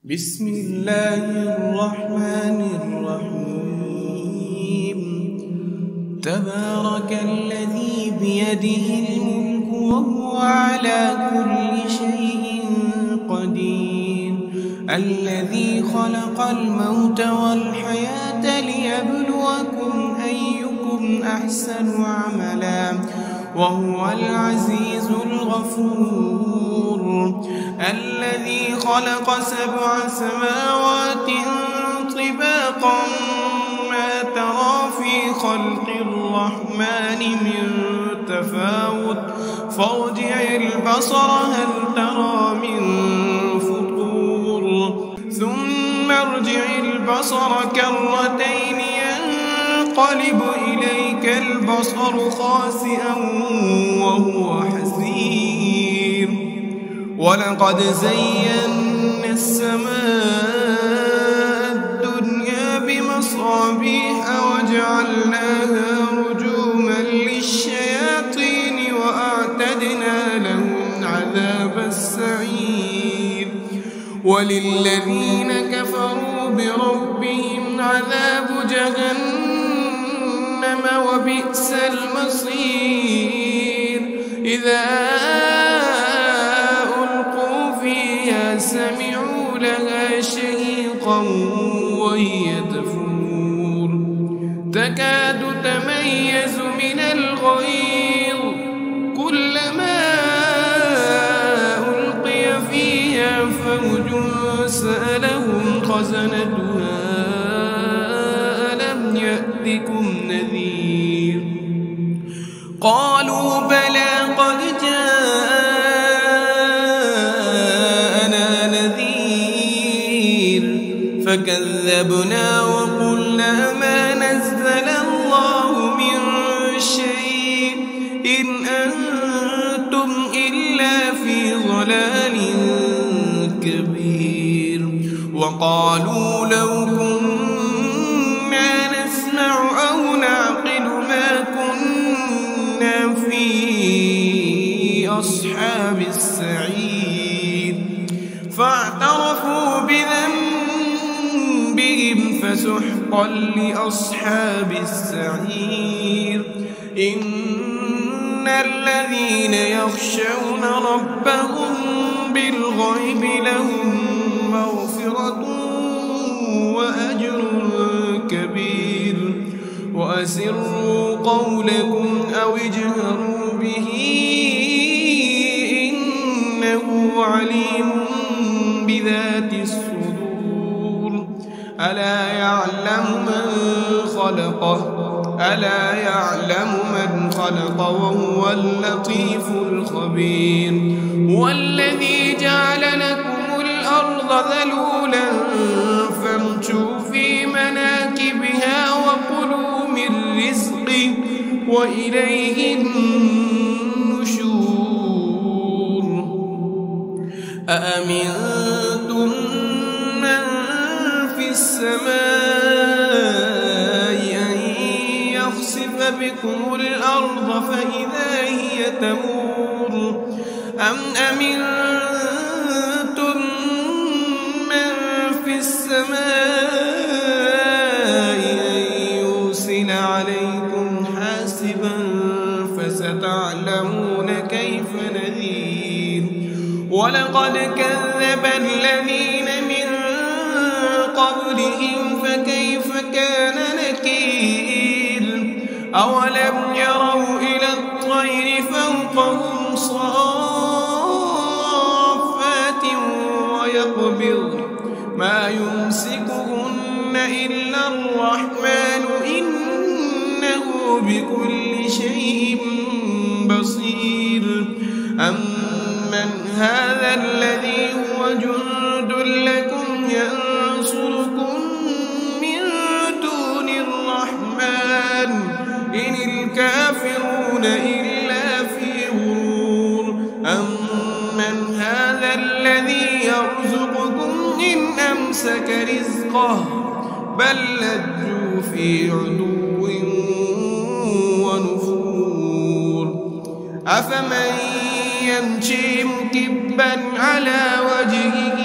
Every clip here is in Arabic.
بسم الله الرحمن الرحيم. تبارك الذي بيده الملك وهو على كل شيء قدير، الذي خلق الموت والحياة ليبلوكم أيكم أحسن عملا وهو العزيز الغفور. الذي خلق 7 سماوات طباقا ما ترى في خلق الرحمن من تفاوت فارجع البصر هل ترى من فطور ثم ارجع البصر كرتين ينقلب إليك البصر خاسئا وهو حسير. ولقد زينا السماء الدنيا بمصابيح وجعلناها رجوما للشياطين وأعتدنا لهم عذاب السعير. وللذين كفروا بربهم عذاب جهنم وبئس المصير. إذا سمعوا لها شهيقا وهي تفور تكاد تميز من الغيظ كلما ألقي فيها فوج سألهم خزنتها ألم يأتكم نذير قالوا بلى قد فكذبنا وقلنا ما نزل الله من شيء إن أنتم إلا في ضلال كبير. وقالوا لو كنا نسمع أو نعقل ما كنا في أصحاب السعير. فاعترفوا بذنبهم فسحقا لأصحاب السعير. إن الذين يخشون ربهم بالغيب لهم مغفرة وأجر كبير. وأسروا قولكم أو اجهروا به إنه عليم بذات الصدور. ألا يعلم من خلق وهو اللطيف الخبير. هو الذي جعل لكم الأرض ذلولا فامشوا في مناكبها وكلوا من رزقه وإليه النشور. أأمنتم من في السماء أن يخسف بكم الأرض فإذا هي تمور أم أمنتم من في السماء أن يرسل عليكم حاسبا فستعلمون كيف نذير. ولقد كذب الذين من قبلهم فكيف كان نكير. أولم يروا إلى الطير فوقهم صافات ويقبض ما يمسكهن إلا الرحمن إنه بكل شيء بصير. أمن هذا الذي هو جند لكم ينصركم من دون الرحمن إن الكافرون إلا في غرور. أمن هذا الذي يرزقكم إن أمسك رزقه بل لجوا في عتو ونفور. أفمن يمشي مكبا على وجهه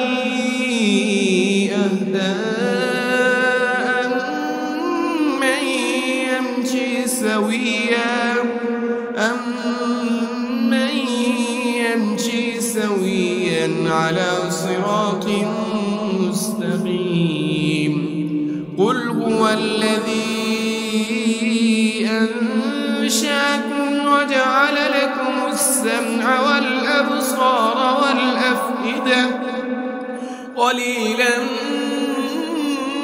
مستقيم قل هو الذي أنشأكم وجعل لكم السمع والأبصار والأفئدة قليلا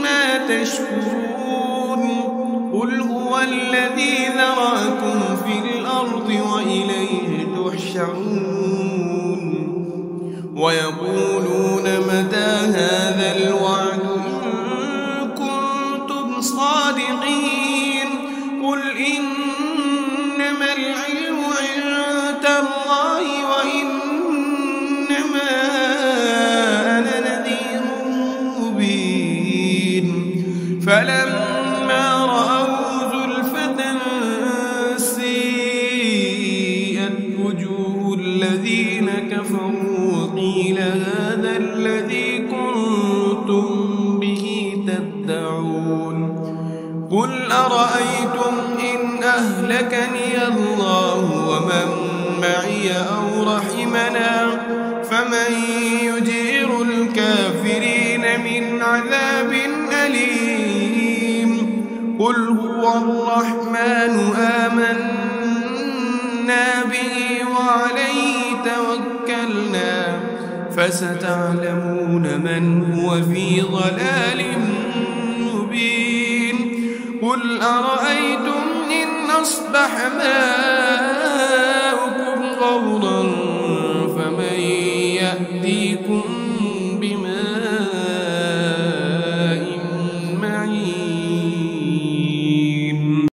ما تشكرون قل هو الذي ذرأكم في الأرض وإليه تحشرون ويقولون متى هذا الوعد إن كنتم صادقين قل إنما العلم عند الله وإنما أنا نذير مبين فلما رأوا زلفة سيئت وجوه الذين كفروا قيل هذا الذي كنتم به تدعون قل أرأيتم إن أهلكني الله ومن معي أو رحمنا فمن يجير الكافرين من عذاب أليم قل هو الرحمن آمنا به وعليه توكلنا فستعلمون من هو في ضلال مبين قل أرأيتم إن أصبح ماؤكم